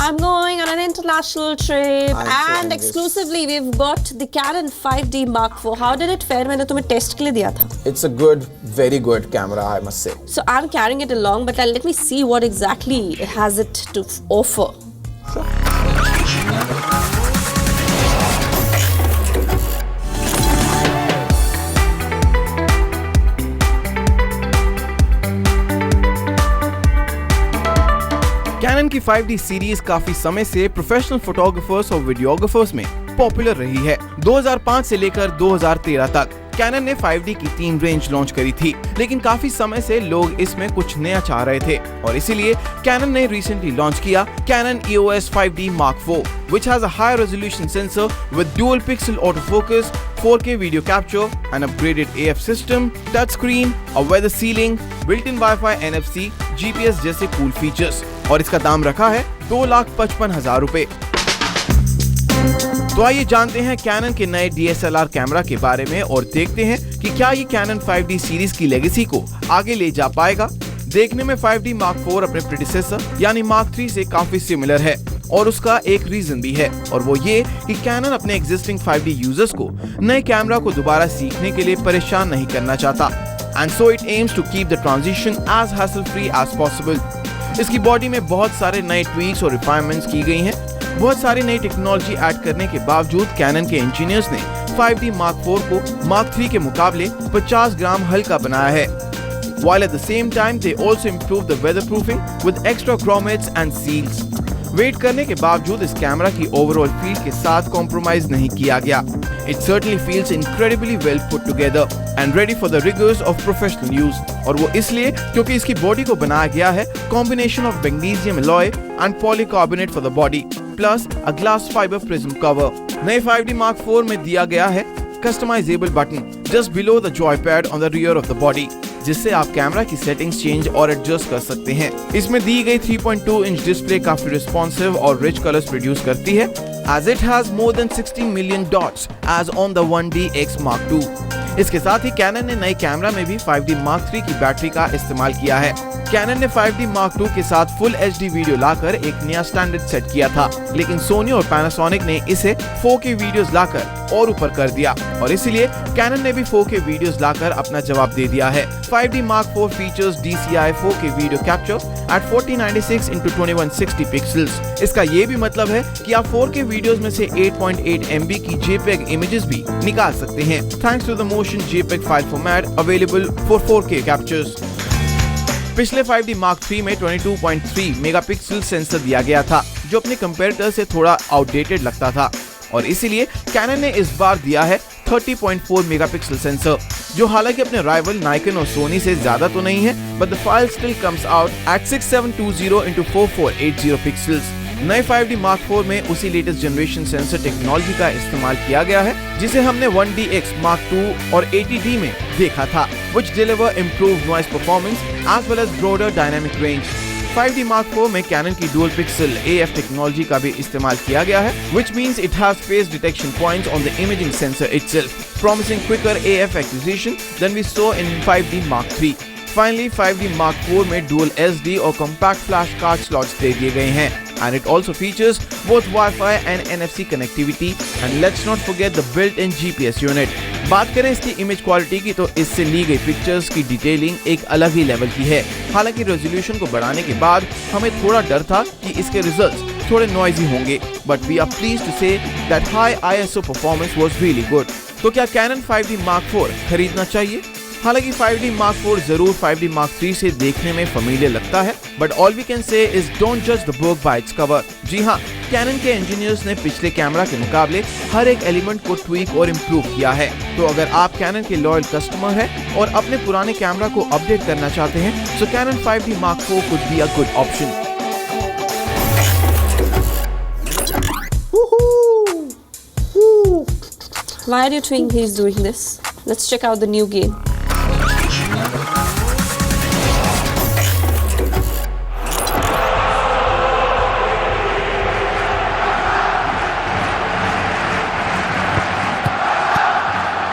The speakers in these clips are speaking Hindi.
I'm going on an international trip I'm and saying this. exclusively we've got the Canon 5D Mark IV. How did it fare? मैंने तुम्हें टेस्ट के लिए दिया था. It's a good, very good camera, I must say. So I'm carrying it along, but let me see what exactly it has it to offer. Canon की 5D सीरीज काफी समय से प्रोफेशनल फोटोग्राफर्स और वीडियोग्राफर्स में पॉपुलर रही है। 2005 से लेकर 2013 तक कैनन ने 5D की 3 रेंज लॉन्च करी थी, लेकिन काफी समय से लोग इसमें कुछ नया चाह रहे थे और इसीलिए कैनन ने रिसेंटली लॉन्च किया cannon EOS 5D Mark IV, which has a high resolution sensor with dual pixel autofocus, 4K video capture, an upgraded AF system, touch screen, a weather sealing, built-in Wi-Fi, NFC, GPS जैसे कूल फीचर्स और इसका दाम रखा है 2,55,000 रुपए। तो आइए जानते हैं कैनन के नए DSLR कैमरा के बारे में और देखते हैं कि क्या ये कैनन 5D सीरीज की लेगेसी को आगे ले जा पाएगा। देखने में 5D Mark IV अपने प्रेडिसेसर यानी Mark III से काफी सिमिलर है और उसका एक रीजन भी है और वो ये कि कैनन अपने एग्जिस्टिंग 5D यूजर्स को नए कैमरा को दोबारा सीखने के लिए परेशान नहीं करना चाहता, and so it aims to keep the transition as hassle free as possible. इसकी बॉडी में बहुत सारे नए ट्वीक्स और रिफाइनमेंट्स की गई हैं। बहुत सारी नई टेक्नोलॉजी ऐड करने के बावजूद कैनन के इंजीनियर्स ने 5D Mark IV को Mark III के मुकाबले 50 ग्राम हल्का बनाया है, while at the same time they also improved the weatherproofing with extra grommets and seals. Wait करने के बावजूद इस कैमरा की ओवरऑल फील के साथ कॉम्प्रोमाइज नहीं किया गया। It certainly feels incredibly well put together and ready for the rigors of professional use, और वो इसलिए क्योंकि इसकी बॉडी को बनाया गया है combination of magnesium alloy and polycarbonate for the body, plus a glass fiber prism cover. नए 5D Mark IV में दिया गया है customizable button just below the joypad on the rear of the body, जिससे आप कैमरा की सेटिंग्स चेंज और एडजस्ट कर सकते हैं। इसमें दी गई 3.2 इंच डिस्प्ले काफी रिस्पॉन्सिव और रिच कलर्स प्रोड्यूस करती है, as it has more than 16 million dots as on the 1DX Mark II. इसके साथ ही कैनन ने नए कैमरा में भी 5D Mark III की बैटरी का इस्तेमाल किया है। कैनन ने 5D Mark II के साथ फुल HD वीडियो लाकर एक नया स्टैंडर्ड सेट किया था, लेकिन सोनी और पैनासोनिक ने इसे 4K वीडियोस लाकर और ऊपर कर दिया और इसलिए कैनन ने भी 4K वीडियोस लाकर अपना जवाब दे दिया है। 5D Mark IV features DCI 4K video capture at 4096 into 2160 pixels. इसका ये भी मतलब है कि आप 4K वीडियोस में से 8.8 MB की JPEG इमेजेस भी निकाल सकते हैं, thanks to the motion JPEG file format available for 4K captures. पिछले 5D Mark III में 22.3 मेगापिक्सल सेंसर दिया गया था, जो अपने कंपैरेटर से थोड़ा आउटडेटेड लगता था और इसीलिए कैनन ने इस बार दिया है 30.4 मेगापिक्सल सेंसर, जो हालांकि अपने राइवल नाइकन और सोनी से ज्यादा तो नहीं है, but the file still comes out at 6720 into 4480 pixels. नए 5D Mark IV में उसी लेटेस्ट जनरेशन सेंसर टेक्नोलॉजी का इस्तेमाल किया गया है, जिसे हमने 1DX Mark II और 80D में देखा था, which deliver improved noise performance as well as broader dynamic range. 5D Mark IV में कैनन की dual pixel AF टेक्नोलॉजी का भी इस्तेमाल किया गया है, which means it has face detection points on the imaging sensor itself, promising quicker AF acquisition than we saw in 5D Mark III. Finally, 5D Mark IV में dual SD और compact flash card slots दे दिए गए हैं, and it also features both Wi-Fi and NFC connectivity, and let's not forget the built-in GPS unit. बात करें इसकी इमेज क्वालिटी की तो इससे ली गई पिक्चर्स की डिटेलिंग एक अलग ही लेवल की है। हालांकि रेजोल्यूशन को बढ़ाने के बाद हमें थोड़ा डर था कि इसके रिजल्ट्स थोड़े नॉइजी होंगे, but we are pleased to say that high ISO performance was really good. तो क्या कैनन 5D Mark IV खरीदना चाहिए? हालांकि 5D Mark IV जरूर 5D Mark III से देखने में फेमिलियर लगता है, but all we can say is don't जज the book by its cover. जी हाँ, कैनन के इंजीनियर्स ने पिछले कैमरा के मुकाबले हर एक एलिमेंट को ट्वीक और इम्प्रूव किया है। तो अगर आप कैनन के लॉयल कस्टमर हैं और अपने पुराने कैमरा को अपडेट करना चाहते हैं, so Canon 5D Mark IV could be a good option. Why do you think he's doing this? Let's check out the new game.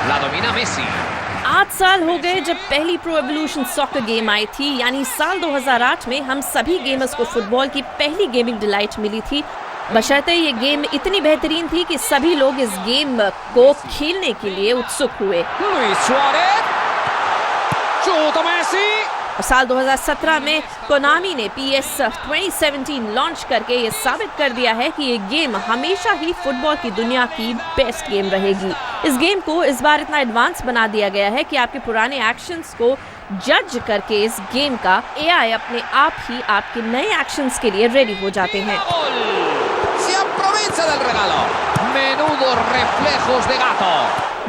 La domina Messi. आज साल हो गए जब पहली प्रो एवोल्यूशन सॉकर गेम आई थी, यानी साल 2008 में हम सभी गेमर्स को फुटबॉल की पहली गेमिंग डिलाइट मिली थी। बशर्ते ये गेम इतनी बेहतरीन थी कि सभी लोग इस गेम को खेलने के लिए उत्सुक हुए। और साल 2017 में कोनामी ने PS 2017 लॉन्च करके ये साबित कर दिया है कि ये गेम हमेशा ही फुटबॉल की दुनिया की बेस्ट गेम रहेगी। इस गेम को इस बार इतना एडवांस बना दिया गया है कि आपके पुराने एक्शंस को जज करके इस गेम का AI अपने आप ही आपके नए एक्शंस के लिए रेडी हो जाते हैं।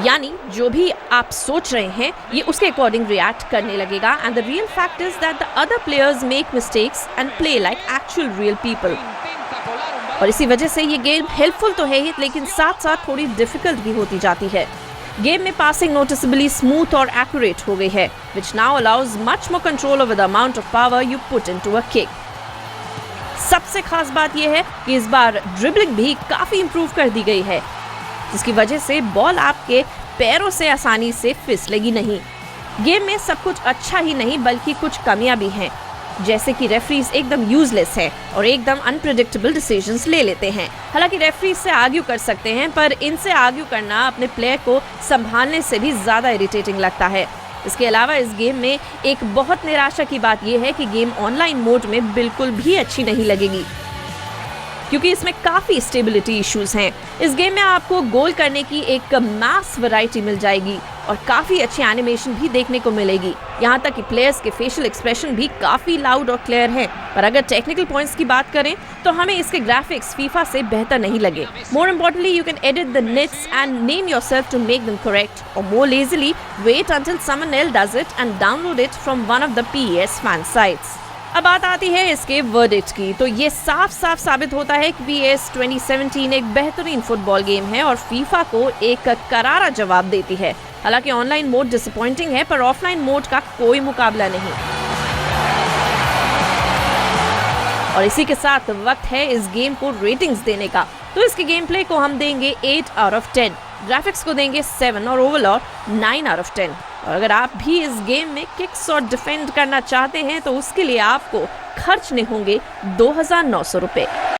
यानी जो भी आप सोच रहे हैं ये उसके अकॉर्डिंग रिएक्ट करने लगेगा। And the real fact is that the other players make mistakes and play like actual real people. और इसी वजह से ये गेम हेल्पफुल तो है ही, लेकिन साथ साथ थोड़ी डिफिकल्ट भी होती जाती है। गेम में पासिंग नोटिसेबली स्मूथ और एक्यूरेट हो गई है, which now allows much more control over the amount of power you put into a kick. सबसे खास बात यह है कि इस बार ड्रिबलिंग भी काफी इंप्रूव कर दी गई है, जिसकी वजह से बॉल आपके पैरों से आसानी से फिसलेगी नहीं। गेम में सब कुछ अच्छा ही नहीं बल्कि कुछ कमियां भी हैं, जैसे कि रेफरीज एकदम यूजलेस हैं और एकदम अनप्रेडिक्टेबल डिसीजंस ले लेते हैं। हालांकि रेफरीज से आर्ग्यू कर सकते हैं, पर इनसे आर्ग्यू करना अपने प्लेयर को संभालने से भी ज्यादा इरिटेटिंग लगता है। इसके अलावा इस गेम में एक बहुत निराशा की बात यह है कि गेम ऑनलाइन मोड में बिल्कुल भी अच्छी नहीं लगेगी, क्योंकि इसमें काफी स्टेबिलिटी इश्यूज हैं। इस गेम में आपको गोल करने की एक मास वैरायटी मिल जाएगी और काफी अच्छी एनिमेशन भी देखने को मिलेगी। यहाँ तक कि प्लेयर्स के फेशियल एक्सप्रेशन भी काफी लाउड और क्लियर हैं। पर अगर टेक्निकल पॉइंट्स की बात करें तो हमें इसके ग्राफिक्स फीफा से बेहतर नहीं लगे। More importantly you can edit the nets and name yourself to make them correct, और more lazily wait until someone else does it and download it from one of the PES fan sites. अब बात आती है इसके वर्डिक्ट की, तो ये साफ साफ साबित होता है कि PS 2017 एक बेहतरीन फुटबॉल गेम है और फीफा को एक करारा जवाब देती है। हालांकि ऑनलाइन मोड डिसअपॉइंटिंग है, पर ऑफलाइन मोड का कोई मुकाबला नहीं। और इसी के साथ वक्त है इस गेम को रेटिंग्स देने का। तो इसके गेम प्ले को हम देंगे 8 आउट ऑफ 10, ग्राफिक्स को देंगे 7 और ओवरऑल 9 आउट ऑफ 10। और अगर आप भी इस गेम में किक्स और डिफेंड करना चाहते हैं तो उसके लिए आपको खर्चने होंगे 2900 रुपए।